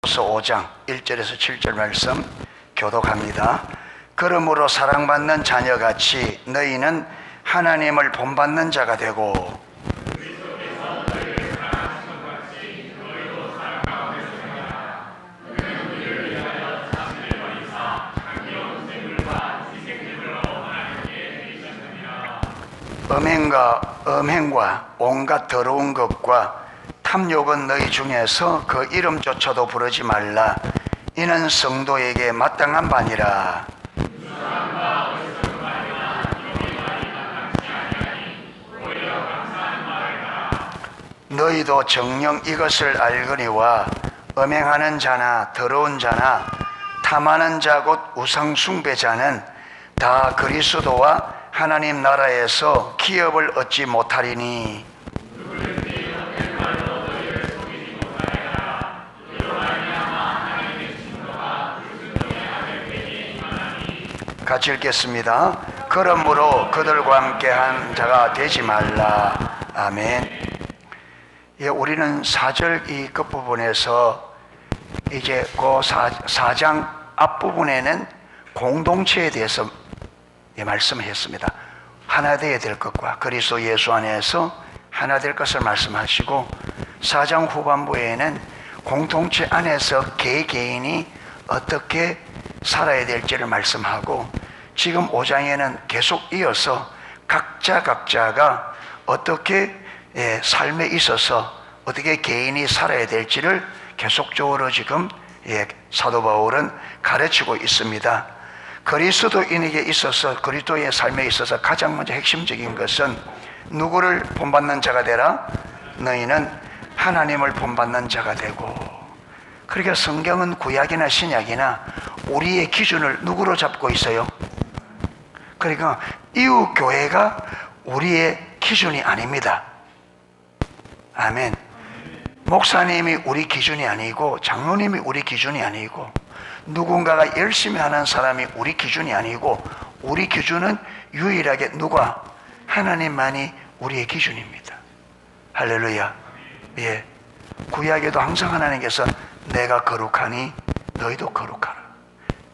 고린도서 5장 1절에서 7절 말씀 교독합니다. 그러므로 사랑받는 자녀같이 너희는 하나님을 본받는 자가 되고 음행과 온갖 더러운 것과 탐욕은 너희 중에서 그 이름조차도 부르지 말라. 이는 성도에게 마땅한 바니라. 너희도 정녕 이것을 알거니와 음행하는 자나 더러운 자나 탐하는 자 곧 우상 숭배자는 다 그리스도와 하나님 나라에서 기업을 얻지 못하리니 같이 읽겠습니다. 그러므로 그들과 함께한 자가 되지 말라. 아멘. 예, 우리는 4절 이 끝부분에서 이제 그 4장 앞부분에는 공동체에 대해서 말씀했습니다. 하나 되어야 될 것과 그리스도 예수 안에서 하나 될 것을 말씀하시고 4장 후반부에는 공동체 안에서 개개인이 어떻게 살아야 될지를 말씀하고 지금 5장에는 계속 이어서 각자가 어떻게 삶에 있어서 어떻게 개인이 살아야 될지를 계속적으로 지금 사도 바울은 가르치고 있습니다. 그리스도인에게 있어서 그리스도의 삶에 있어서 가장 먼저 핵심적인 것은 누구를 본받는 자가 되라? 너희는 하나님을 본받는 자가 되고. 그러니까 성경은 구약이나 신약이나 우리의 기준을 누구로 잡고 있어요? 그러니까 이웃 교회가 우리의 기준이 아닙니다. 아멘. 목사님이 우리 기준이 아니고 장로님이 우리 기준이 아니고 누군가가 열심히 하는 사람이 우리 기준이 아니고 우리 기준은 유일하게 누가? 하나님만이 우리의 기준입니다. 할렐루야. 예. 구약에도 항상 하나님께서 내가 거룩하니 너희도 거룩하라.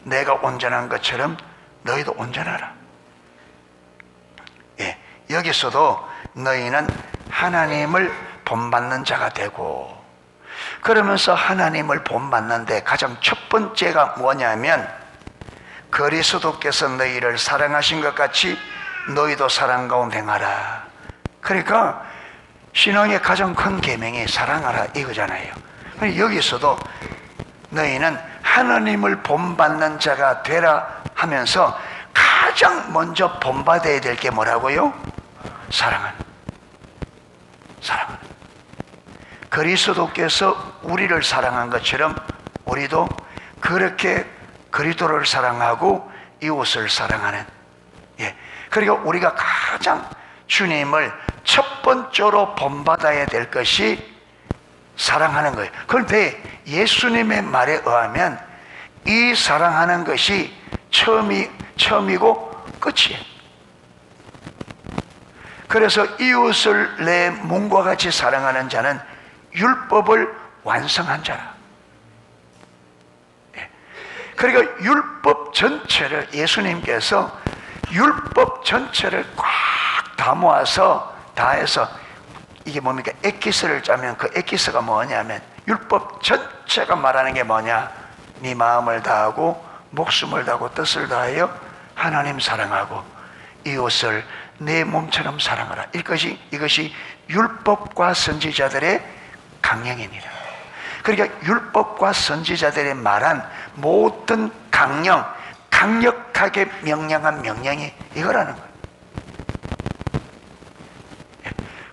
내가 온전한 것처럼 너희도 온전하라. 예. 여기서도 너희는 하나님을 본받는 자가 되고, 그러면서 하나님을 본받는데 가장 첫 번째가 뭐냐면 그리스도께서 너희를 사랑하신 것 같이 너희도 사랑 가운데 행하라. 그러니까 신앙의 가장 큰 계명이 사랑하라 이거잖아요. 여기서도 너희는 하나님을 본받는 자가 되라 하면서 가장 먼저 본받아야 될 게 뭐라고요? 사랑은. 그리스도께서 우리를 사랑한 것처럼 우리도 그렇게 그리스도를 사랑하고 이웃을 사랑하는. 예. 그리고 우리가 가장 주님을 첫 번째로 본받아야 될 것이 사랑하는 거예요. 그런데 예수님의 말에 의하면 이 사랑하는 것이 처음이고 끝이에요. 그래서 이웃을 내 몸과 같이 사랑하는 자는 율법을 완성한 자라. 그러니까 율법 전체를 예수님께서 율법 전체를 꽉 다 모아서 다 해서 이게 뭡니까? 엑기스를 짜면 그 엑기스가 뭐냐면 율법 전체가 말하는 게 뭐냐? 네 마음을 다하고 목숨을 다하고 뜻을 다하여 하나님 사랑하고 이웃을 내 몸처럼 사랑하라. 이것이 율법과 선지자들의 강령입니다. 그러니까 율법과 선지자들의 말한 모든 강력하게 명령한 명령이 이거라는 거예요.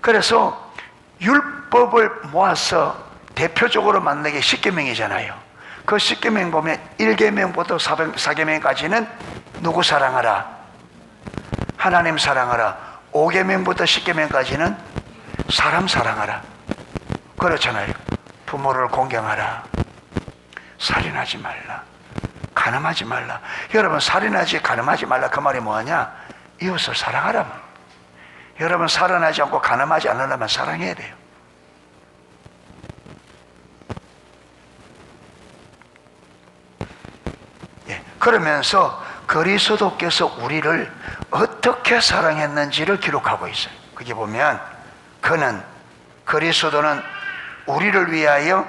그래서 율법을 모아서 대표적으로 만든 게 십계명이잖아요. 그 십계명 보면 1계명부터 4계명까지는 누구 사랑하라? 하나님 사랑하라. 5계명부터 10계명까지는 사람 사랑하라. 그렇잖아요. 부모를 공경하라. 살인하지 말라. 간음하지 말라. 여러분, 살인하지 간음하지 말라 그 말이 뭐냐? 이웃을 사랑하라. 여러분, 살인하지 않고 간음하지 않으려면 사랑해야 돼요. 그러면서 그리스도께서 우리를 어떻게 사랑했는지를 기록하고 있어요. 거기 보면 그리스도는 우리를 위하여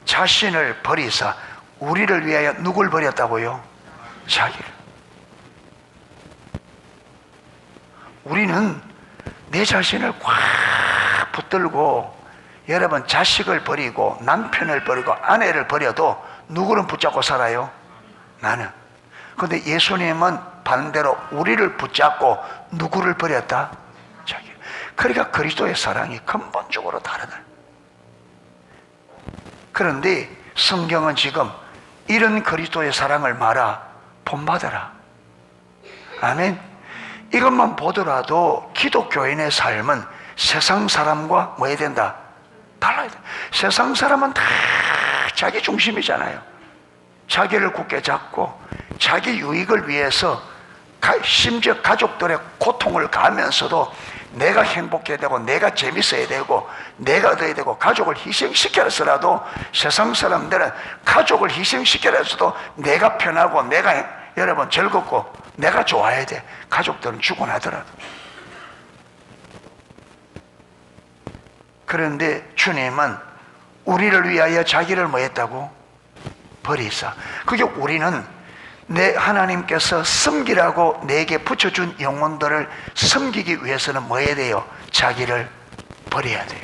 자신을 버리사, 우리를 위하여 누굴 버렸다고요? 자기를. 우리는 내 자신을 꽉 붙들고, 여러분 자식을 버리고 남편을 버리고 아내를 버려도 누구를 붙잡고 살아요? 나는. 그런데 예수님은 반대로 우리를 붙잡고 누구를 버렸다? 자기. 그러니까 그리스도의 사랑이 근본적으로 다르다. 그런데 성경은 지금 이런 그리스도의 사랑을 말아 본받아라. 아멘. 이것만 보더라도 기독교인의 삶은 세상 사람과 뭐 해야 된다? 달라야 돼. 세상 사람은 다 자기 중심이잖아요. 자기를 굳게 잡고 자기 유익을 위해서 심지어 가족들의 고통을 가하면서도 내가 행복해야 되고 내가 재밌어야 되고 내가 얻어야 되고 가족을 희생시켜서라도, 세상 사람들은 가족을 희생시켜서도 내가 편하고 내가 여러분 즐겁고 내가 좋아야 돼. 가족들은 죽어나더라도. 그런데 주님은 우리를 위하여 자기를 뭐 했다고? 버리사. 그게 우리는 내 하나님께서 섬기라고 내게 붙여준 영혼들을 섬기기 위해서는 뭐 해야 돼요? 자기를 버려야 돼요.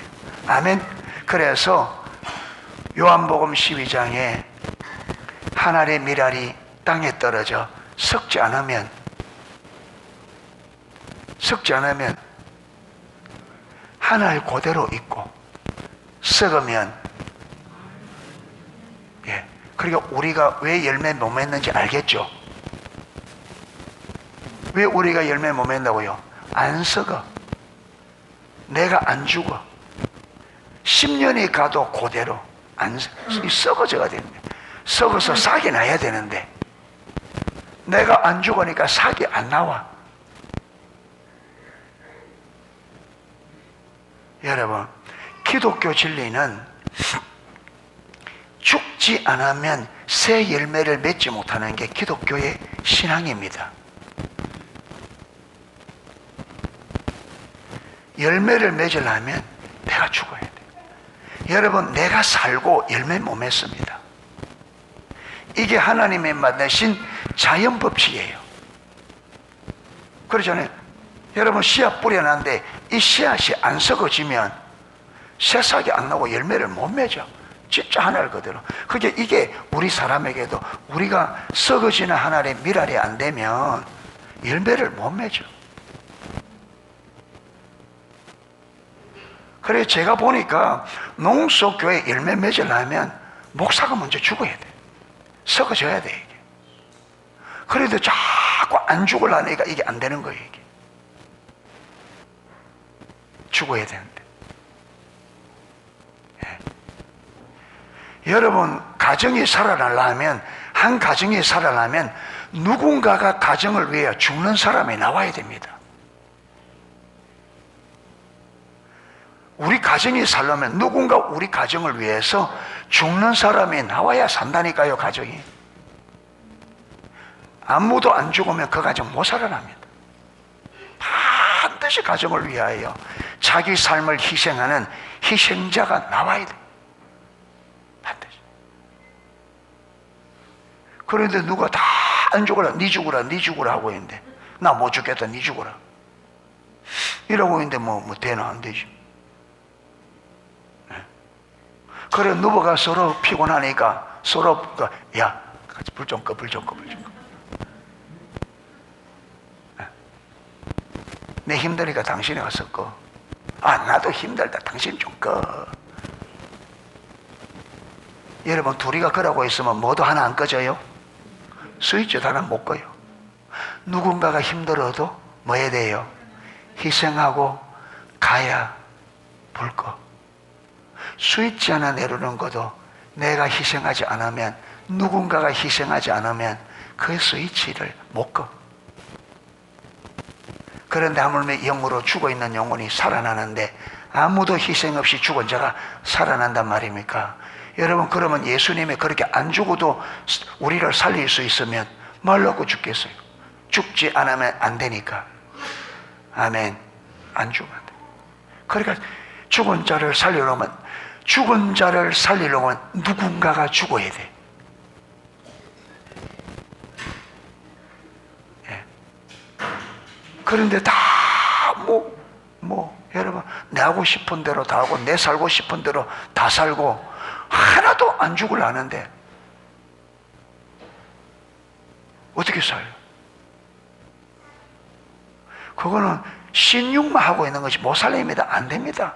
아멘. 그래서 요한복음 12장에 한 알의 밀알이 땅에 떨어져 썩지 않으면 한 알 그대로 있고 썩으면, 그러니까 우리가 왜 열매 못 맺는지 알겠죠? 왜 우리가 열매 못 맺는다고요? 안 썩어. 내가 안 죽어. 10년이 가도 그대로 안 썩어져야 되는데, 썩어서 싹이 나야 되는데 내가 안 죽으니까 싹이 안 나와. 여러분, 기독교 진리는 죽지 않으면 새 열매를 맺지 못하는 게 기독교의 신앙입니다. 열매를 맺으려면 내가 죽어야 돼. 여러분, 내가 살고 열매 못 맺습니다. 이게 하나님의 만드신 자연 법칙이에요. 그렇잖아요. 여러분, 씨앗 뿌려놨는데 이 씨앗이 안 썩어지면 새싹이 안 나고 열매를 못 맺어. 진짜 하늘 그대로. 그게 이게 우리 사람에게도 우리가 썩어지는 하늘의 밀알이 안 되면 열매를 못 맺어. 그래서 제가 보니까 농속교회 열매 맺으려면 목사가 먼저 죽어야 돼. 썩어져야 돼, 이게. 그래도 자꾸 안 죽으려니까 이게 안 되는 거예요, 이게. 죽어야 되는데. 여러분, 가정이 살아나려면, 한 가정이 살아나면 누군가가 가정을 위해 죽는 사람이 나와야 됩니다. 우리 가정이 살려면 누군가 우리 가정을 위해서 죽는 사람이 나와야 산다니까요, 가정이. 아무도 안 죽으면 그 가정 못 살아납니다. 반드시 가정을 위하여 자기 삶을 희생하는 희생자가 나와야 돼. 반드시. 그런데 누가 다 안 죽어라, 니 죽어라, 니 죽어라 하고 있는데, 나 못 죽겠다, 니 죽어라 이러고 있는데 뭐 되나 안 되지. 그래, 누구가 서로 피곤하니까 서로 야, 같이 불 좀 꺼, 불 좀 꺼, 불 좀 꺼. 내 힘드니까 당신이 와서 꺼. 아, 나도 힘들다, 당신 좀 꺼. 여러분, 둘이가 그러고 있으면 모두 하나 안 꺼져요? 스위치 하나 못 꺼요. 누군가가 힘들어도 뭐 해야 돼요? 희생하고 가야 불 꺼. 스위치 하나 내려놓은 것도 내가 희생하지 않으면, 누군가가 희생하지 않으면 그 스위치를 못 꺼. 그런데 하물며 영으로 죽어있는 영혼이 살아나는데 아무도 희생 없이 죽은 자가 살아난단 말입니까? 여러분, 그러면 예수님이 그렇게 안 죽어도 우리를 살릴 수 있으면 말 놓고 죽겠어요? 죽지 않으면 안 되니까. 아멘. 안 죽으면 안 돼. 그러니까 죽은 자를 살리려면 누군가가 죽어야 돼. 예. 그런데 다 여러분, 내 하고 싶은 대로 다 하고 내 살고 싶은 대로 다 살고 하나도 안 죽으려는데 어떻게 살아요? 그거는 신용만 하고 있는 것이 못 살립니다. 안 됩니다.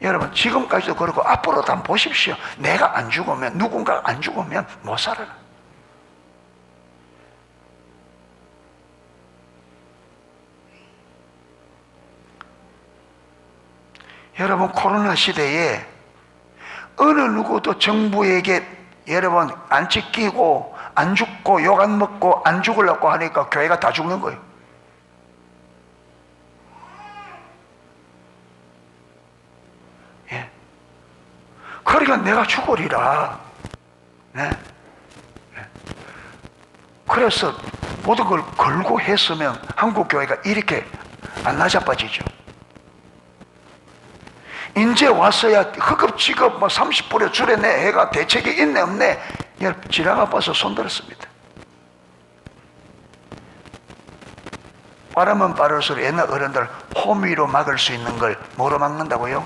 여러분, 지금까지도 그렇고 앞으로도 한번 보십시오. 내가 안 죽으면, 누군가가 안 죽으면 못 살아요. 여러분, 코로나 시대에 어느 누구도 정부에게 여러분 안치 끼고 안 죽고 욕 안 먹고 안 죽으려고 하니까 교회가 다 죽는 거예요. 예. 그러니까 내가 죽으리라. 네. 예. 그래서 모든 걸 걸고 했으면 한국 교회가 이렇게 안 나자빠지죠. 이제 왔어야 허겁지겁 30% 줄여내 해가 대책이 있네 없네 지나가 봐서 손들었습니다. 빠르면 빠를수록 옛날 어른들 호미로 막을 수 있는 걸 뭐로 막는다고요?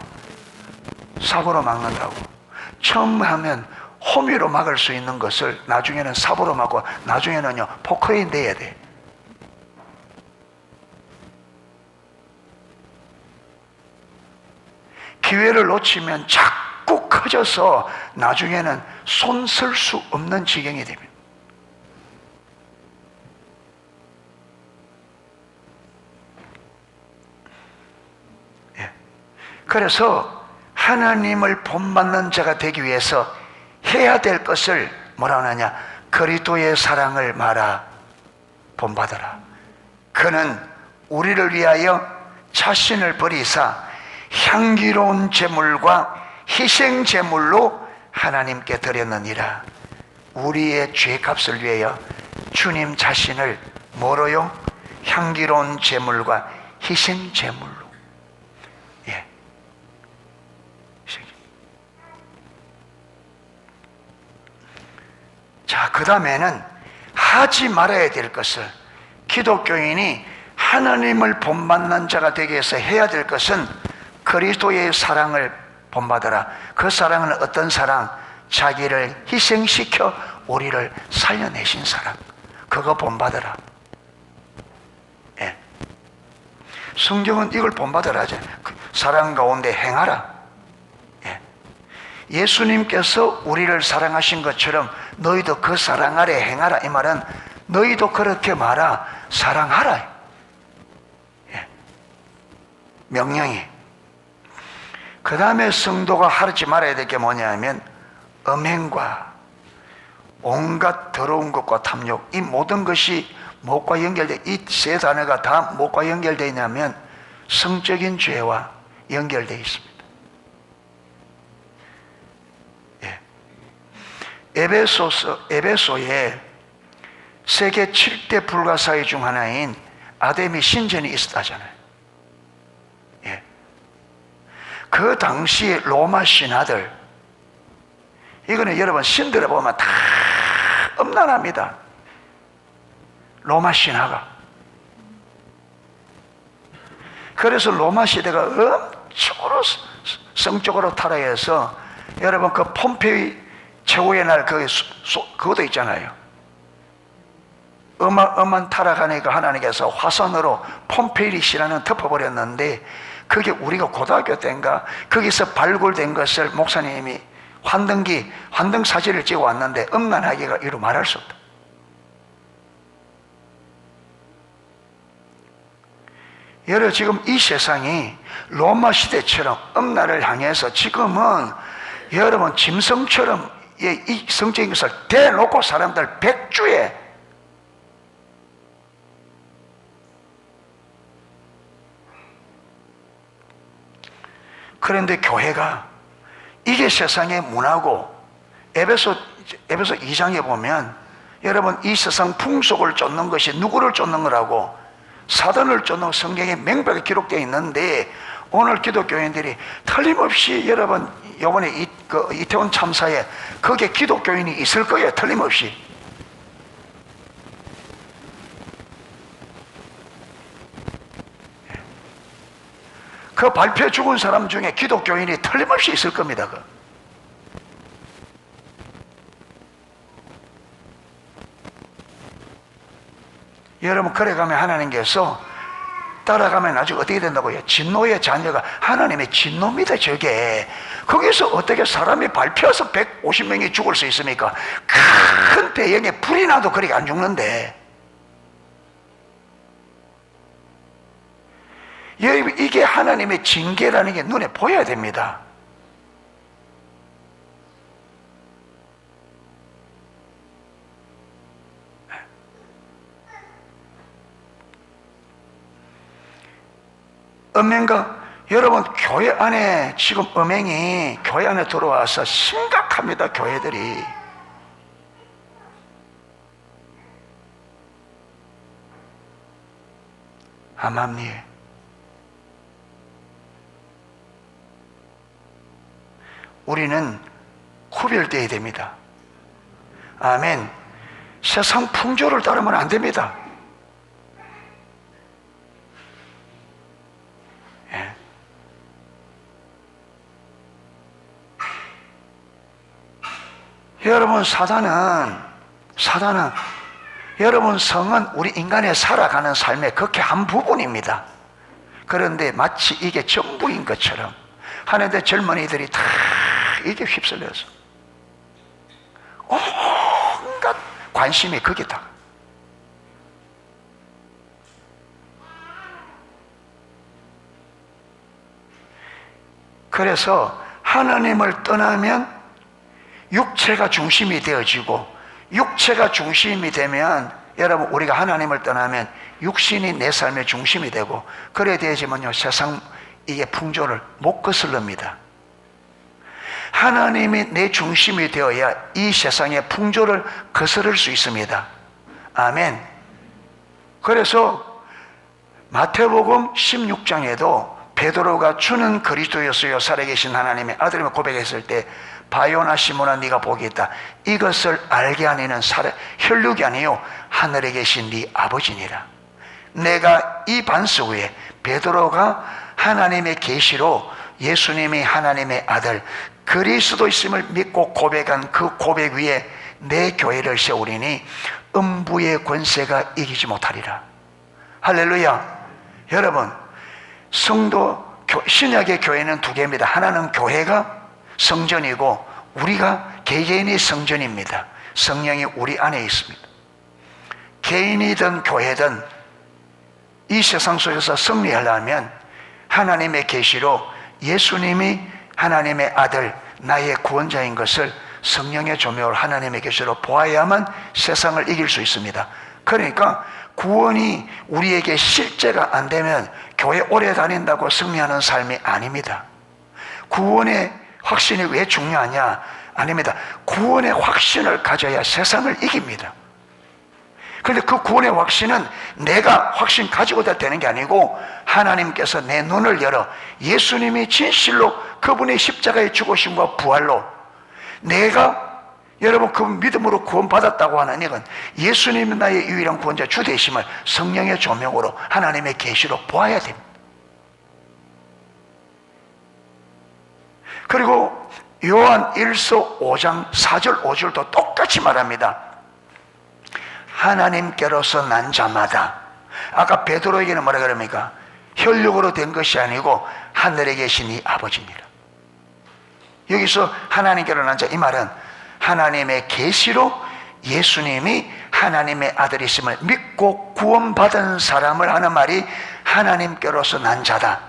삽으로 막는다고. 처음 하면 호미로 막을 수 있는 것을 나중에는 삽으로 막고 나중에는요 포크에 내야 돼. 기회를 놓치면 자꾸 커져서 나중에는 손 쓸 수 없는 지경이 됩니다. 예. 그래서 하나님을 본받는 자가 되기 위해서 해야 될 것을 뭐라고 하느냐? 그리스도의 사랑을 말아 본받아라. 그는 우리를 위하여 자신을 버리사 향기로운 제물과 희생 제물로 하나님께 드렸느니라. 우리의 죄값을 위하여 주님 자신을 뭐로요? 향기로운 제물과 희생 제물로. 예. 자, 그 다음에는 하지 말아야 될 것을, 기독교인이 하나님을 본받는 자가 되기 위해서 해야 될 것은 그리스도의 사랑을 본받아라. 그 사랑은 어떤 사랑? 자기를 희생시켜 우리를 살려내신 사랑. 그거 본받아라. 예. 성경은 이걸 본받아라 하죠. 사랑 가운데 행하라. 예. 예수님께서 우리를 사랑하신 것처럼 너희도 그 사랑 아래 행하라. 이 말은 너희도 그렇게 말아 사랑하라. 예. 명령이. 그 다음에 성도가 하지 말아야 될 게 뭐냐면 음행과 온갖 더러운 것과 탐욕, 이 모든 것이 무엇과 연결돼? 이 세 단어가 다 무엇과 연결되어 있냐면 성적인 죄와 연결되어 있습니다. 예. 에베소에 세계 7대 불가사의 중 하나인 아데미 신전이 있었다잖아요. 예. 그 당시에 로마 신하들, 이거는 여러분 신들을 보면 다 엄난합니다. 로마 신화가. 그래서 로마 시대가 엄청으로 성적으로 타락해서, 여러분 그 폼페이 최후의 날 그것도 있잖아요. 엄한 타락하니까 하나님께서 화산으로 폼페이 신화는 덮어버렸는데, 그게 우리가 고등학교 때인가 거기서 발굴된 것을 목사님이 환등 사진을 찍어 왔는데 음란하기가 이루 말할 수 없다. 여러분 지금 이 세상이 로마 시대처럼 음란을 향해서 지금은 여러분 짐승처럼 이 성적인 것을 대놓고 사람들 백주에, 그런데 교회가 이게 세상의 문화고, 에베소 2장에 보면 여러분, 이 세상 풍속을 쫓는 것이 누구를 쫓는 거라고? 사단을 쫓는 성경에 명백하게 기록되어 있는데, 오늘 기독교인들이 틀림없이, 여러분 이번에 이태원 참사에 거기에 기독교인이 있을 거예요. 틀림없이. 그 발표해 죽은 사람 중에 기독교인이 틀림없이 있을 겁니다. 여러분, 그래가면 하나님께서 따라가면 나중에 어떻게 된다고요? 진노의 자녀가 하나님의 진노입니다. 저게 거기서 어떻게 사람이 밟혀서 150명이 죽을 수 있습니까? 큰 대형에 불이 나도 그렇게 안 죽는데, 이게 하나님의 징계라는 게 눈에 보여야 됩니다. 음행가, 여러분 교회 안에 지금 음행이 교회 안에 들어와서 심각합니다. 교회들이. 아맙니? 우리는 구별되어야 됩니다. 아멘. 세상 풍조를 따르면 안 됩니다. 예. 여러분, 사단은 여러분, 성은 우리 인간의 살아가는 삶의 극히 한 부분입니다. 그런데 마치 이게 전부인 것처럼 하는데 젊은이들이 다 이게 휩쓸려서 온갖 관심이 거기다. 그래서 하나님을 떠나면 육체가 중심이 되어지고, 육체가 중심이 되면, 여러분, 우리가 하나님을 떠나면 육신이 내 삶의 중심이 되고, 그래 되지만요, 세상 이게 풍조를 못 거슬릅니다. 하나님이 내 중심이 되어야 이 세상의 풍조를 거스를 수 있습니다. 아멘. 그래서 마태복음 16장에도 베드로가 주는 그리스도였어요, 살아계신 하나님의 아들임을 고백했을 때, 바요나 시몬아, 네가 복이 있다. 이것을 알게 하는 이는 혈육이 아니요 하늘에 계신 네 아버지니라. 내가 이 반석 위에 베드로가 하나님의 계시로 예수님이 하나님의 아들 그리스도 있음을 믿고 고백한 그 고백 위에 내 교회를 세우리니 음부의 권세가 이기지 못하리라. 할렐루야. 여러분, 성도, 신약의 교회는 두 개입니다. 하나는 교회가 성전이고 우리가 개개인이 성전입니다. 성령이 우리 안에 있습니다. 개인이든 교회든 이 세상 속에서 승리하려면 하나님의 계시로 예수님이 하나님의 아들, 나의 구원자인 것을 성령의 조명을 하나님의 계시로 보아야만 세상을 이길 수 있습니다. 그러니까 구원이 우리에게 실제가 안 되면 교회 오래 다닌다고 승리하는 삶이 아닙니다. 구원의 확신이 왜 중요하냐? 아닙니다. 구원의 확신을 가져야 세상을 이깁니다. 그런데 그 구원의 확신은 내가 확신 가지고 되는 게 아니고 하나님께서 내 눈을 열어 예수님이 진실로 그분의 십자가의 죽으심과 부활로 내가 여러분 그 믿음으로 구원받았다고 하는 이건 예수님이 나의 유일한 구원자 주 되심을 성령의 조명으로 하나님의 계시로 보아야 됩니다. 그리고 요한 1서 5장 4절 5절도 똑같이 말합니다. 하나님께로서 난 자마다, 아까 베드로에게는 뭐라 그럽니까? 혈육으로 된 것이 아니고 하늘에 계신 이 아버지니라. 여기서 하나님께로 난 자, 이 말은 하나님의 계시로 예수님이 하나님의 아들이심을 믿고 구원받은 사람을 하는 말이 하나님께로서 난 자다.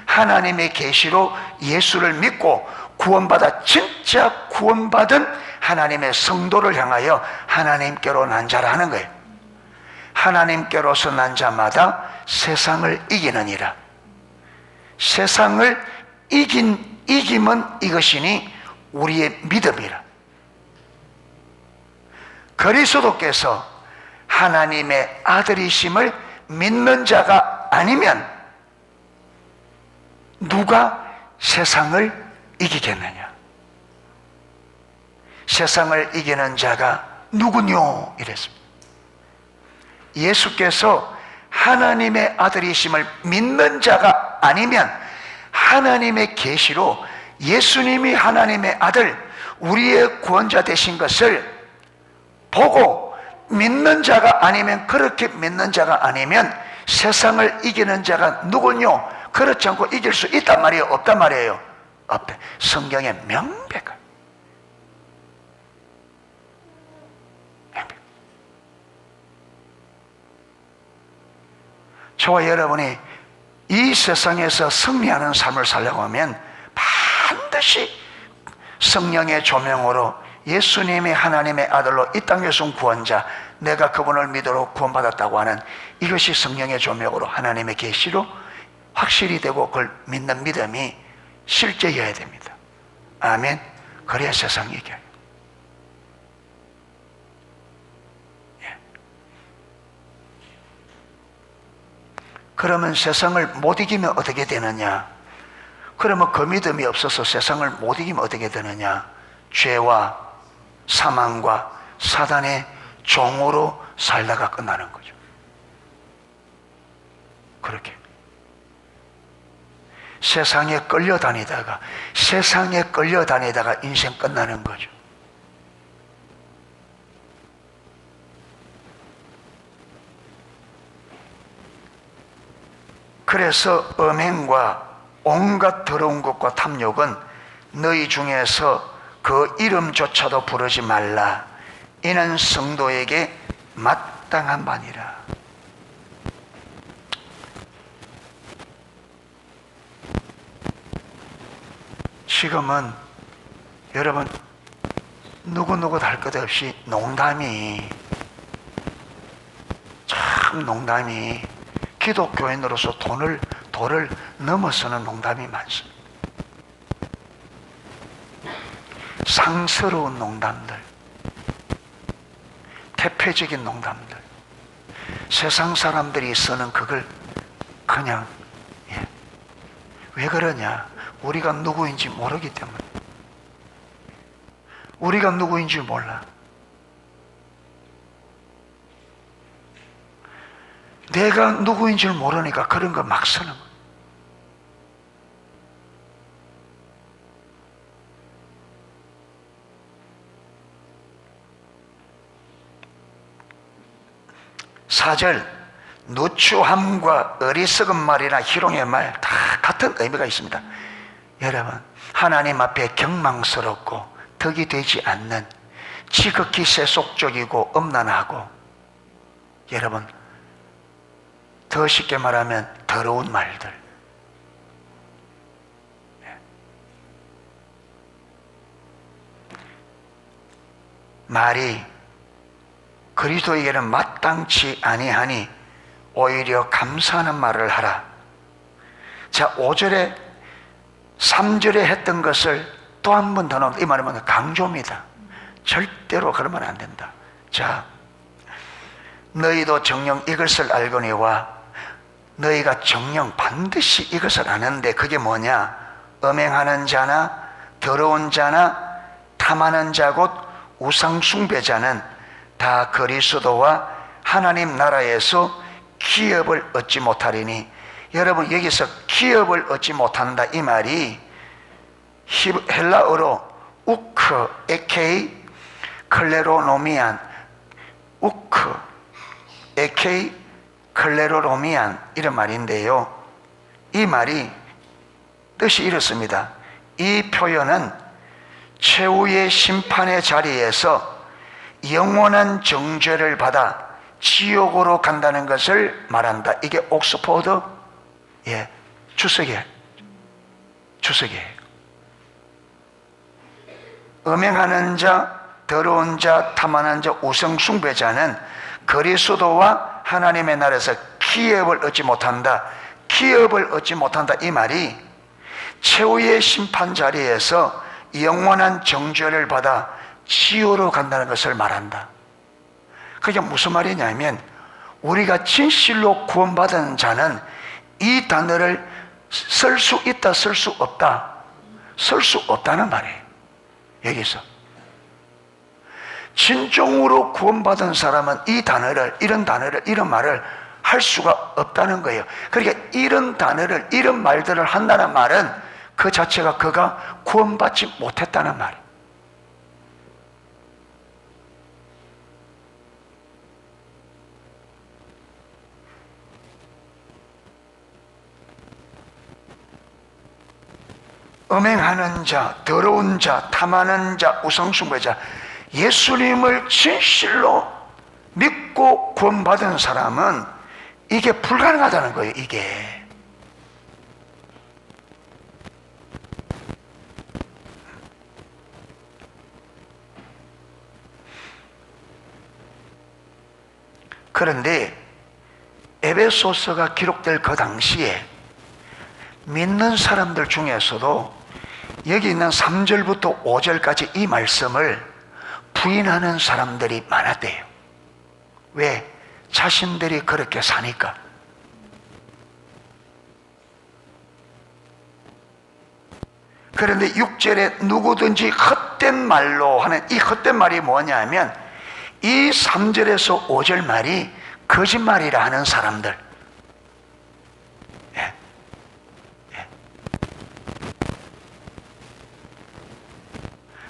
하나님의 계시로 예수를 믿고 구원받아 진짜 구원받은 하나님의 성도를 향하여 하나님께로 난 자라 하는 거예요. 하나님께로서 난 자마다 세상을 이기느니라. 세상을 이김은 이것이니 우리의 믿음이라. 그리스도께서 하나님의 아들이심을 믿는 자가 아니면 누가 세상을 이기겠느냐? 세상을 이기는 자가 누구뇨? 이랬습니다. 예수께서 하나님의 아들이심을 믿는 자가 아니면 하나님의 계시로 예수님이 하나님의 아들, 우리의 구원자 되신 것을 보고 믿는 자가 아니면, 그렇게 믿는 자가 아니면 세상을 이기는 자가 누구뇨? 그렇지 않고 이길 수 있단 말이에요? 없단 말이에요? 없다. 성경에 명백한. 저와 여러분이 이 세상에서 승리하는 삶을 살려고 하면 반드시 성령의 조명으로 예수님이 하나님의 아들로 이 땅에서 온 구원자, 내가 그분을 믿으러 구원받았다고 하는 이것이 성령의 조명으로 하나님의 계시로 확실히 되고 그걸 믿는 믿음이 실제여야 됩니다. 아멘. 그래야 세상이 이겨요. 그러면 세상을 못 이기면 어떻게 되느냐? 그러면 그 믿음이 없어서 세상을 못 이기면 어떻게 되느냐? 죄와 사망과 사단의 종으로 살다가 끝나는 거죠. 그렇게 세상에 끌려다니다가 인생 끝나는 거죠. 그래서 음행과 온갖 더러운 것과 탐욕은 너희 중에서 그 이름조차도 부르지 말라. 이는 성도에게 마땅한 바니라. 지금은 여러분 누구누구 할 것 없이 농담이 기독교인으로서 도를 넘어서는 농담이 많습니다. 상스러운 농담들, 태폐적인 농담들, 세상 사람들이 쓰는 그걸 그냥 왜 그러냐? 우리가 누구인지 모르기 때문에. 우리가 누구인지 몰라. 내가 누구인 줄 모르니까 그런 거 막 쓰는 거야. 사절, 누추함과 어리석은 말이나 희롱의 말 다 같은 의미가 있습니다. 여러분, 하나님 앞에 경망스럽고 덕이 되지 않는, 지극히 세속적이고 음란하고, 여러분 더 쉽게 말하면 더러운 말들, 말이 그리스도에게는 마땅치 아니하니 오히려 감사하는 말을 하라. 자, 5절에 3절에 했던 것을 또 한 번 더 넣으면, 이 말은 강조입니다. 절대로 그러면 안 된다. 자, 너희도 정녕 이것을 알거니와, 너희가 정녕 반드시 이것을 아는데, 그게 뭐냐? 음행하는 자나 더러운 자나 탐하는 자 곧 우상 숭배자는 다 그리스도와 하나님 나라에서 기업을 얻지 못하리니. 여러분, 여기서 기업을 얻지 못한다, 이 말이 헬라어로 우크, 에케이, 클레로노미안, 우크, 에케이, 클레로노미안, 이런 말인데요, 이 말이 뜻이 이렇습니다. 이 표현은 최후의 심판의 자리에서 영원한 정죄를 받아 지옥으로 간다는 것을 말한다. 이게 옥스포드 주석이에요. 음행하는 자, 더러운 자, 탐하는 자, 우상 숭배자는 그리스도와 하나님의 나라에서 기업을 얻지 못한다. 기업을 얻지 못한다, 이 말이 최후의 심판 자리에서 영원한 정죄를 받아 지옥으로 간다는 것을 말한다. 그게 무슨 말이냐면 우리가 진실로 구원받은 자는 이 단어를 쓸 수 있다, 쓸 수 없다, 쓸 수 없다는 말이에요. 여기서 진정으로 구원받은 사람은 이 단어를, 이런 말을 할 수가 없다는 거예요. 그러니까 이런 단어를, 이런 말들을 한다는 말은 그 자체가 그가 구원받지 못했다는 말이에요. 음행하는 자, 더러운 자, 탐하는 자, 우상숭배자, 예수님을 진실로 믿고 구원받은 사람은 이게 불가능하다는 거예요. 이게 그런데 에베소서가 기록될 그 당시에 믿는 사람들 중에서도 여기 있는 3절부터 5절까지 이 말씀을 부인하는 사람들이 많았대요. 왜? 자신들이 그렇게 사니까. 그런데 6절에 누구든지 헛된 말로 하는 이 헛된 말이 뭐냐면 이 3절에서 5절 말이 거짓말이라 하는 사람들,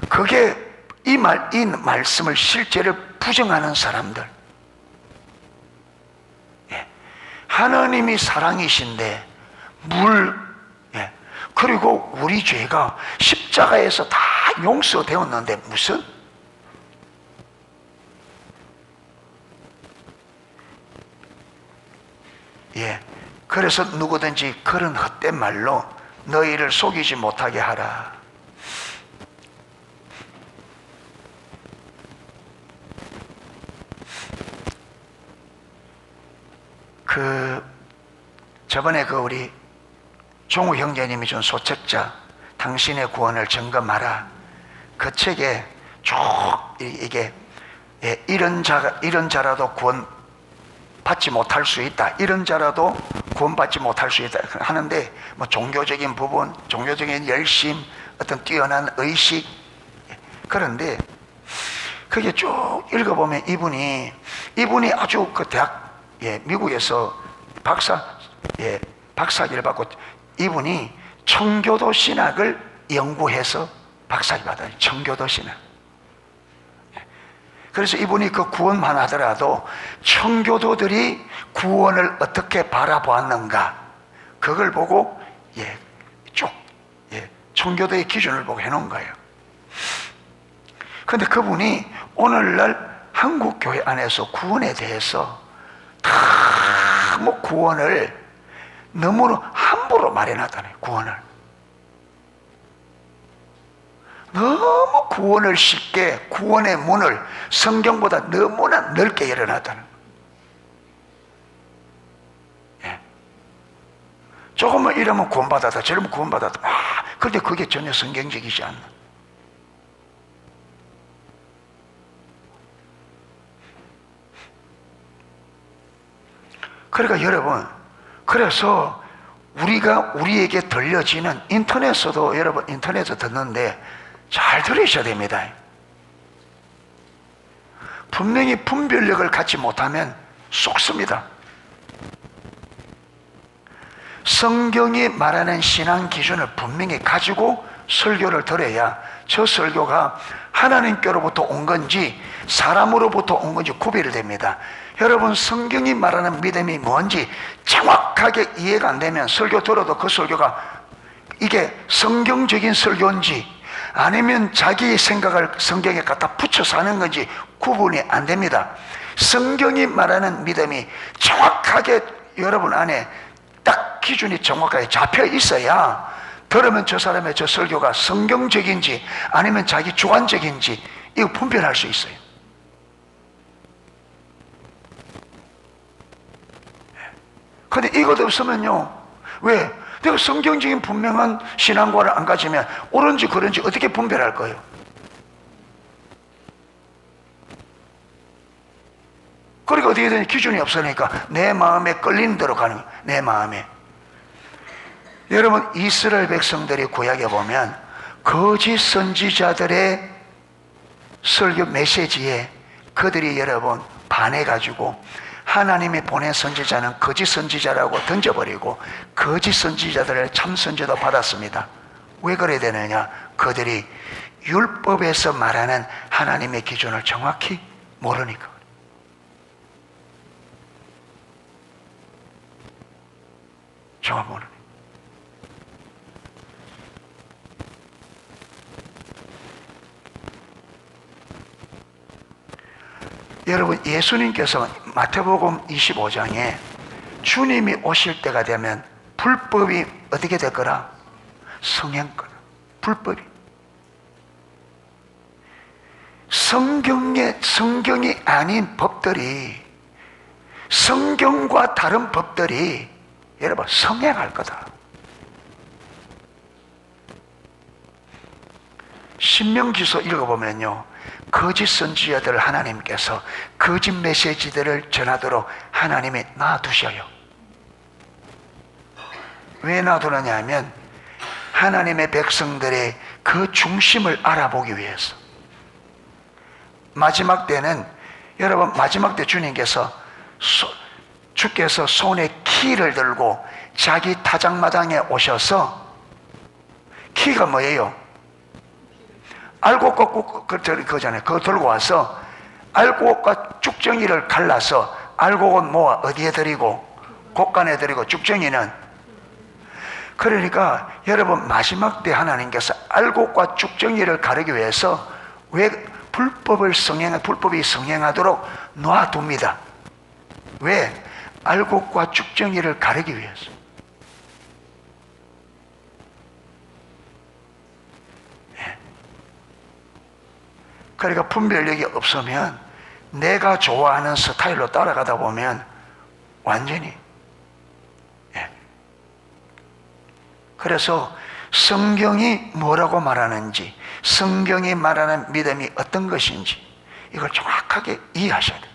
그게 이 말씀을 실제로 부정하는 사람들. 하나님이 사랑이신데 그리고 우리 죄가 십자가에서 다 용서되었는데 무슨? 그래서 누구든지 그런 헛된 말로 너희를 속이지 못하게 하라. 저번에 우리 종우 형제님이 준 소책자 당신의 구원을 점검하라, 그 책에 쭉 이게 이런 자라도 구원 받지 못할 수 있다, 이런 자라도 구원받지 못할 수 있다 하는데, 뭐 종교적인 부분, 종교적인 열심, 어떤 뛰어난 의식, 그런데 그게 쭉 읽어보면 이분이 아주 그 대학, 미국에서 박사학위를 받고, 이분이 청교도 신학을 연구해서 박사학위 받아요. 청교도 신학. 그래서 이분이 그 구원만 하더라도 청교도들이 구원을 어떻게 바라보았는가, 그걸 보고 쭉 청교도의 기준을 보고 해놓은 거예요. 그런데 그분이 오늘날 한국 교회 안에서 구원에 대해서 구원을 너무 함부로 말해놨다네. 너무 구원을 쉽게, 구원의 문을 성경보다 너무나 넓게 열어놨다는 거예요. 조금만 이러면 구원받았다, 저러면 구원받았다. 그런데 그게 전혀 성경적이지 않나. 그러니까 여러분, 그래서 우리에게 들려지는, 인터넷에서도 여러분 인터넷에서 듣는데 잘 들으셔야 됩니다. 분명히 분별력을 갖지 못하면 속습니다. 성경이 말하는 신앙 기준을 분명히 가지고 설교를 들어야 저 설교가 하나님께로부터 온 건지 사람으로부터 온 건지 구별이 됩니다. 여러분, 성경이 말하는 믿음이 뭔지 정확하게 이해가 안 되면 설교 들어도 그 설교가 이게 성경적인 설교인지 아니면 자기의 생각을 성경에 갖다 붙여서 하는 건지 구분이 안 됩니다. 성경이 말하는 믿음이 정확하게 여러분 안에 딱 기준이 정확하게 잡혀 있어야 들으면 저 사람의 저 설교가 성경적인지 아니면 자기 주관적인지 이거 분별할 수 있어요. 근데 이것 없으면요, 왜? 내가 성경적인 분명한 신앙관을 안 가지면 옳은지 그른지 어떻게 분별할 거예요? 그러니까 어떻게 되냐? 기준이 없으니까 내 마음에 끌리는 대로 가는 거예요. 내 마음에. 여러분, 이스라엘 백성들이 구약에 보면 거짓 선지자들의 설교 메시지에 그들이 여러분 반해가지고 하나님이 보낸 선지자는 거짓 선지자라고 던져버리고 거짓 선지자들의 참 선지도 받았습니다. 왜 그래야 되느냐? 그들이 율법에서 말하는 하나님의 기준을 정확히 모르니까. 정확히 모르니까. 여러분, 예수님께서 마태복음 25장에 주님이 오실 때가 되면 불법이 어떻게 될 거라? 성행거라. 불법이. 성경이 아닌 법들이, 성경과 다른 법들이 여러분 성행할 거다. 신명기서 읽어보면요, 거짓 선지자들 하나님께서 거짓 메시지들을 전하도록 하나님이 놔두셔요. 왜 놔두느냐 하면 하나님의 백성들의 그 중심을 알아보기 위해서. 마지막 때는 여러분, 마지막 때 주께서 손에 키를 들고 자기 타작마당에 오셔서, 키가 뭐예요? 알곡과 그거잖아요. 그거 들고 와서 알곡과 쭉정이를 갈라서 알곡은 모아 어디에 드리고 곡간에 드리고 쭉정이는, 그러니까 여러분 마지막 때 하나님께서 알곡과 쭉정이를 가르기 위해서 왜 불법이 성행하도록 놔둡니다. 왜? 알곡과 쭉정이를 가르기 위해서. 그러니까 분별력이 없으면 내가 좋아하는 스타일로 따라가다 보면 완전히. 그래서 성경이 뭐라고 말하는지, 성경이 말하는 믿음이 어떤 것인지 이걸 정확하게 이해하셔야 돼요.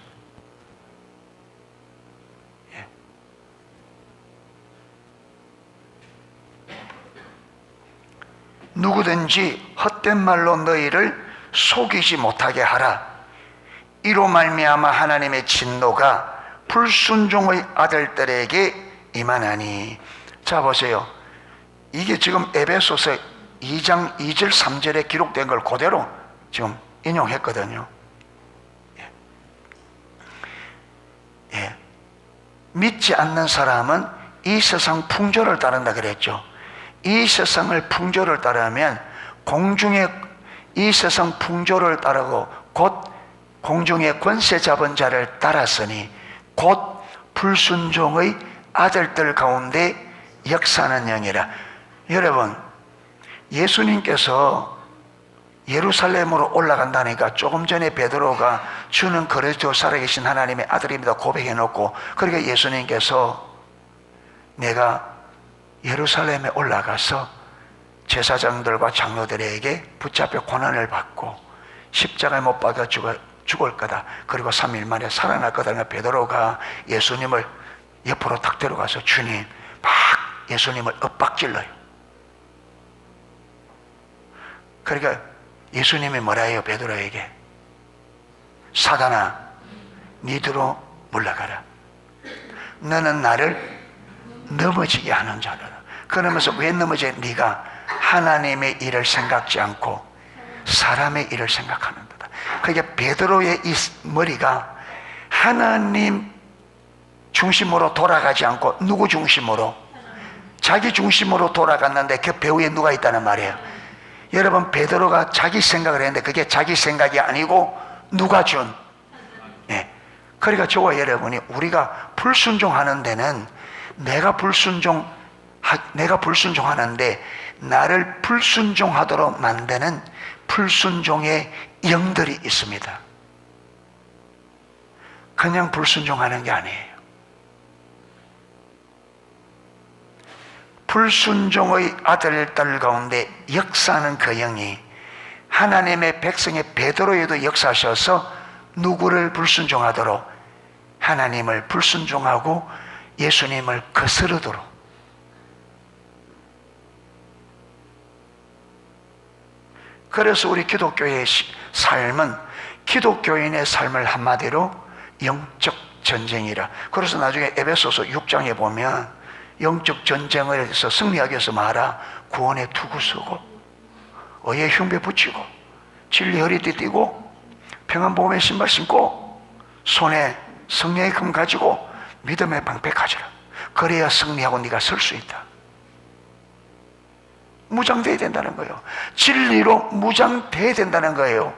누구든지 헛된 말로 너희를 속이지 못하게 하라. 이로 말미암아 하나님의 진노가 불순종의 아들들에게 임하나니. 자 보세요. 이게 지금 에베소서 2장 2절 3절에 기록된 걸 그대로 지금 인용했거든요. 예. 믿지 않는 사람은 이 세상 풍조를 따른다 그랬죠. 이 세상을 풍조를 따르면 공중의 이 세상 풍조를 따르고 곧 공중의 권세 잡은 자를 따랐으니 곧 불순종의 아들들 가운데 역사하는 영이라. 여러분, 예수님께서 예루살렘으로 올라간다니까 조금 전에 베드로가 주는 그리스도 살아계신 하나님의 아들입니다 고백해 놓고, 그러니까 예수님께서 내가 예루살렘에 올라가서 제사장들과 장로들에게 붙잡혀 고난을 받고 십자가에 못 박아 죽을 거다. 그리고 3일 만에 살아날 거다. 베드로가 예수님을 옆으로 탁 데려가서 주님, 막 예수님을 엇박질러요. 그러니까 예수님이 뭐라 해요? 베드로에게, 사단아, 니들로 물러가라. 너는 나를 넘어지게 하는 자라. 그러면서 왜 넘어져? 네가 하나님의 일을 생각지 않고 사람의 일을 생각하는 거다. 그러니까 베드로의 이 머리가 하나님 중심으로 돌아가지 않고 누구 중심으로? 자기 중심으로 돌아갔는데 그 배후에 누가 있다는 말이에요. 여러분, 베드로가 자기 생각을 했는데 그게 자기 생각이 아니고 누가 준? 예. 그러니까 저와 여러분이 우리가 불순종하는 데는 내가 불순종하는데 나를 불순종하도록 만드는 불순종의 영들이 있습니다. 그냥 불순종하는 게 아니에요. 불순종의 아들들 가운데 역사하는 그 영이 하나님의 백성의 베드로에도 역사하셔서 누구를 불순종하도록? 하나님을 불순종하고 예수님을 거스르도록. 그래서 우리 기독교의 삶은 기독교인의 삶을 한마디로 영적 전쟁이라. 그래서 나중에 에베소서 6장에 보면 영적 전쟁을 해서 승리하기 위해서 말하 구원의 투구 쓰고 의의 흉배 붙이고 진리 허리띠 띠고 평안복음의 신발 신고 손에 성령의 금 가지고 믿음의 방패 가지라. 그래야 승리하고 네가 설 수 있다. 무장돼야 된다는 거예요. 진리로 무장돼야 된다는 거예요.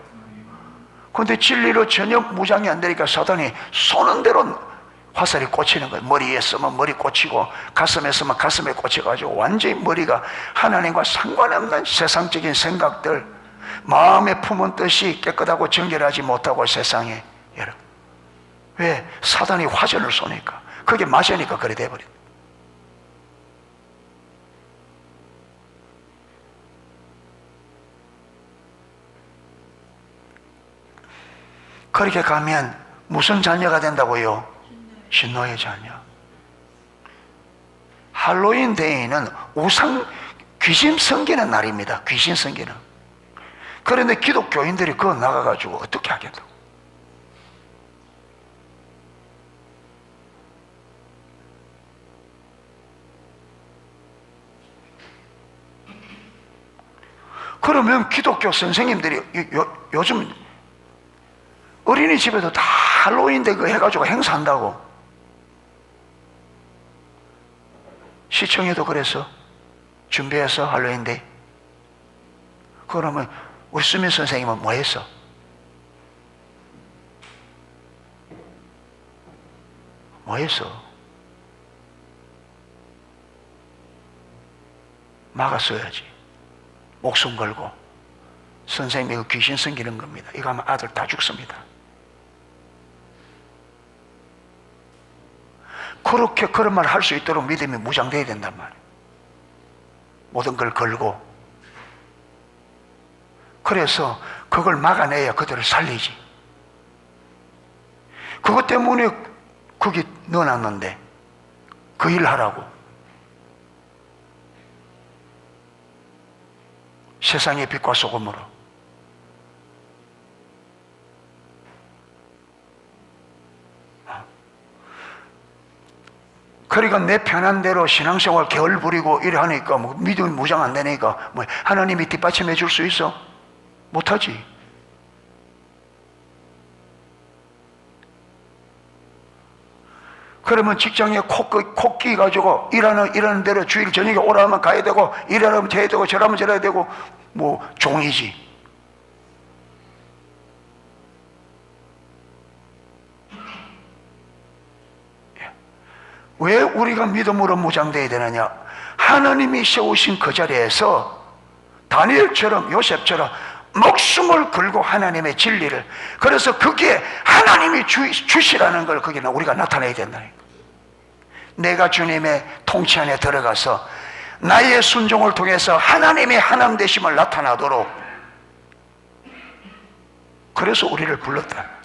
그런데 진리로 전혀 무장이 안 되니까 사단이 쏘는 대로 화살이 꽂히는 거예요. 머리에 쓰면 머리 꽂히고 가슴에 쓰면 가슴에 꽂혀가지고 완전히 머리가 하나님과 상관없는 세상적인 생각들, 마음에 품은 뜻이 깨끗하고 정결하지 못하고 세상에. 여러분, 왜? 사단이 화전을 쏘니까. 그게 맞으니까 그래 돼버린. 그렇게 가면 무슨 자녀가 된다고요? 진노의 자녀. 할로윈 데이는 우상, 귀신 섬기는 날입니다. 귀신 섬기는. 그런데 기독교인들이 그거 나가가지고 어떻게 하겠다고? 그러면 기독교 선생님들이 요즘 어린이집에도 다 할로윈데이 그 해가지고 행사한다고. 시청에도 그래서 준비해서 할로윈데이. 그러면 우리 수민 선생님은 뭐 했어? 뭐 했어? 막았어야지. 목숨 걸고. 선생님이 그 귀신 섬기는 겁니다. 이거 하면 아들 다 죽습니다. 그렇게 그런 말 할 수 있도록 믿음이 무장되어야 된단 말이에요. 모든 걸 걸고. 그래서 그걸 막아내야 그들을 살리지. 그것 때문에 거기 넣어놨는데 그 일 하라고. 세상의 빛과 소금으로. 그러니까 내 편한 대로 신앙생활 게을 부리고 이래 하니까 뭐 믿음이 무장 안 되니까 뭐 하나님이 뒷받침해 줄 수 있어? 못하지. 그러면 직장에 코끼 가지고 일하는 대로 주일 저녁에 오라면 가야 되고 일하면 해야 되고 저라면 저래야 되고 뭐 종이지. 왜 우리가 믿음으로 무장되어야 되느냐? 하나님이 세우신 그 자리에서 다니엘처럼 요셉처럼 목숨을 걸고 하나님의 진리를, 그래서 그게 하나님이 주시라는 걸 거기는 우리가 나타내야 된다니까. 내가 주님의 통치 안에 들어가서 나의 순종을 통해서 하나님의 하나님 되심을 나타나도록, 그래서 우리를 불렀다.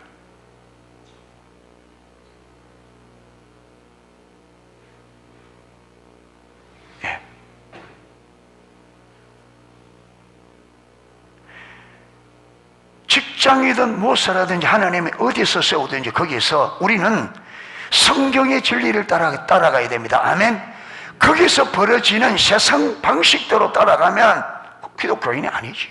직장이든 무엇이라든지 하나님이 어디서 세우든지 거기서 우리는 성경의 진리를 따라가야 됩니다. 아멘. 거기서 벌어지는 세상 방식대로 따라가면 기독교인이 아니지.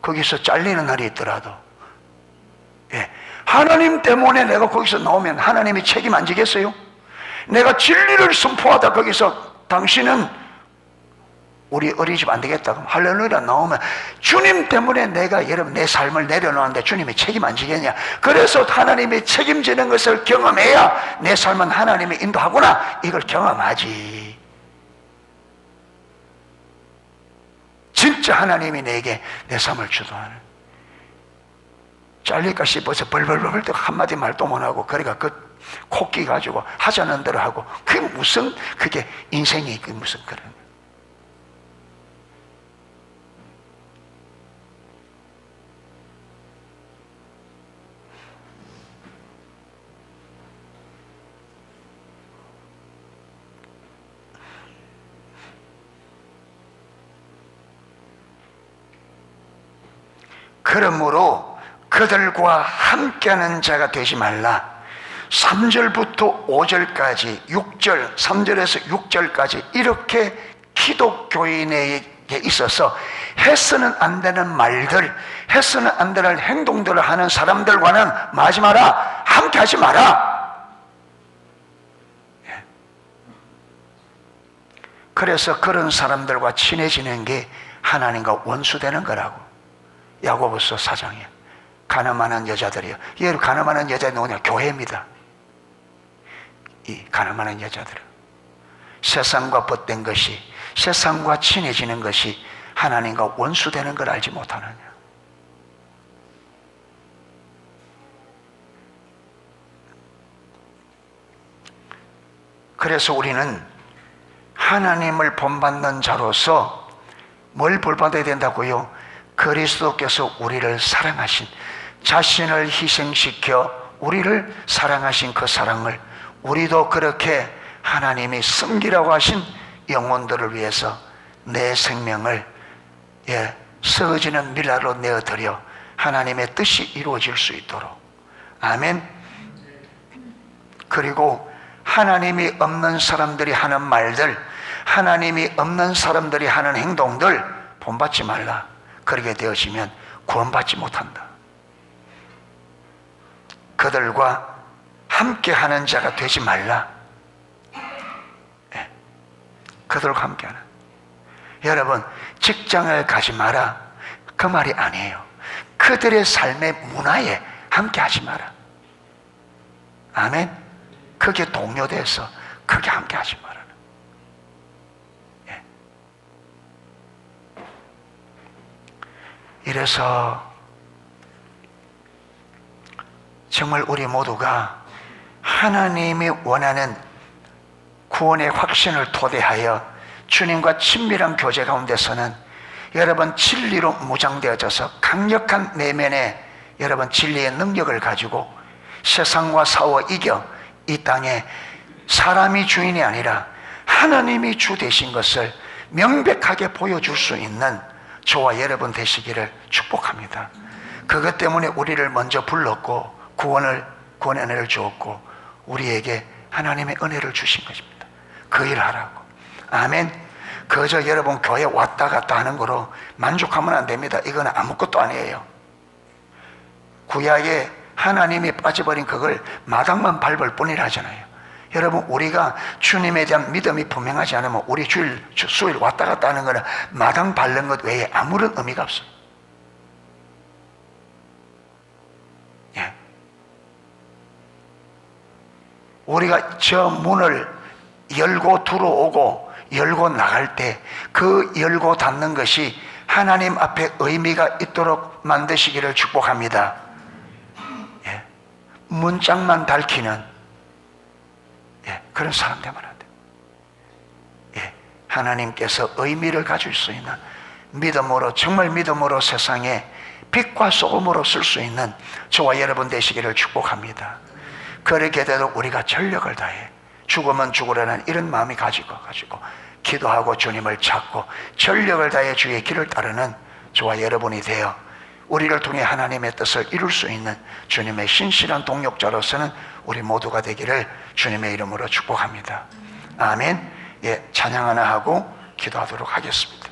거기서 잘리는 날이 있더라도, 하나님 때문에 내가 거기서 나오면 하나님이 책임 안 지겠어요? 내가 진리를 선포하다 거기서 당신은 우리 어린이집 안 되겠다 그럼 할렐루야 나오면 주님 때문에 내가 여러분 내 삶을 내려놓았는데 주님이 책임 안 지겠냐? 그래서 하나님이 책임지는 것을 경험해야 내 삶은 하나님이 인도하구나, 이걸 경험하지. 진짜 하나님이 내게 내 삶을 주도하는, 잘릴까 싶어서 벌벌벌 떠 한마디 말도 못하고 그러니까 그 코끼 가지고 하자는 대로 하고, 그게 무슨, 그게 인생이 무슨 그런. 그러므로 그들과 함께하는 자가 되지 말라. 3절부터 5절까지 6절, 3절에서 6절까지 이렇게 기독교인에게 있어서 해서는 안 되는 말들, 해서는 안 되는 행동들을 하는 사람들과는 뭐 하지 마라? 함께 하지 마라. 그래서 그런 사람들과 친해지는 게 하나님과 원수되는 거라고. 야고보서 4장에 가늠하는 여자들이요. 이 가늠하는 여자는 누구냐? 교회입니다. 이 가늠하는 여자들은 세상과 벗된 것이, 세상과 친해지는 것이 하나님과 원수되는 걸 알지 못하느냐. 그래서 우리는 하나님을 본받는 자로서 뭘 본받아야 된다고요? 그리스도께서 우리를 사랑하신, 자신을 희생시켜 우리를 사랑하신 그 사랑을 우리도 그렇게 하나님이 섬기라고 하신 영혼들을 위해서 내 생명을 썩어지는 밀라로 내어드려 하나님의 뜻이 이루어질 수 있도록. 아멘. 그리고 하나님이 없는 사람들이 하는 말들, 하나님이 없는 사람들이 하는 행동들 본받지 말라. 그렇게 되어지면 구원받지 못한다. 그들과 함께하는 자가 되지 말라. 그들과 함께하는. 여러분, 직장을 가지 마라, 그 말이 아니에요. 그들의 삶의 문화에 함께하지 마라. 아멘. 그게 동료돼서 그게 함께하지 마라. 이래서 정말 우리 모두가 하나님이 원하는 구원의 확신을 토대하여 주님과 친밀한 교제 가운데서는 여러분 진리로 무장되어져서 강력한 내면의 여러분 진리의 능력을 가지고 세상과 싸워 이겨 이 땅에 사람이 주인이 아니라 하나님이 주 되신 것을 명백하게 보여줄 수 있는 저와 여러분 되시기를 축복합니다. 그것 때문에 우리를 먼저 불렀고 구원의 은혜를 주었고 우리에게 하나님의 은혜를 주신 것입니다. 그 일을 하라고. 아멘. 그저 여러분 교회 왔다 갔다 하는 거로 만족하면 안 됩니다. 이건 아무것도 아니에요. 구약에 하나님이 빠져버린 그걸 마당만 밟을 뿐이라 하잖아요. 여러분, 우리가 주님에 대한 믿음이 분명하지 않으면 우리 수요일 왔다 갔다 하는 거는 마당 밟는 것 외에 아무런 의미가 없어요. 예. 우리가 저 문을 열고 들어오고 열고 나갈 때 그 열고 닫는 것이 하나님 앞에 의미가 있도록 만드시기를 축복합니다. 예. 문짝만 밝히는 그런 사람 되면 안 돼요. 하나님께서 의미를 가질 수 있는 믿음으로, 정말 믿음으로 세상에 빛과 소금으로 쓸 수 있는 저와 여러분 되시기를 축복합니다. 그렇게 되도 우리가 전력을 다해 죽으면 죽으라는 이런 마음이 가지고 기도하고 주님을 찾고 전력을 다해 주의 길을 따르는 저와 여러분이 되어 우리를 통해 하나님의 뜻을 이룰 수 있는 주님의 신실한 동역자로서는 우리 모두가 되기를 주님의 이름으로 축복합니다. 아멘. 찬양 하나 하고 기도하도록 하겠습니다.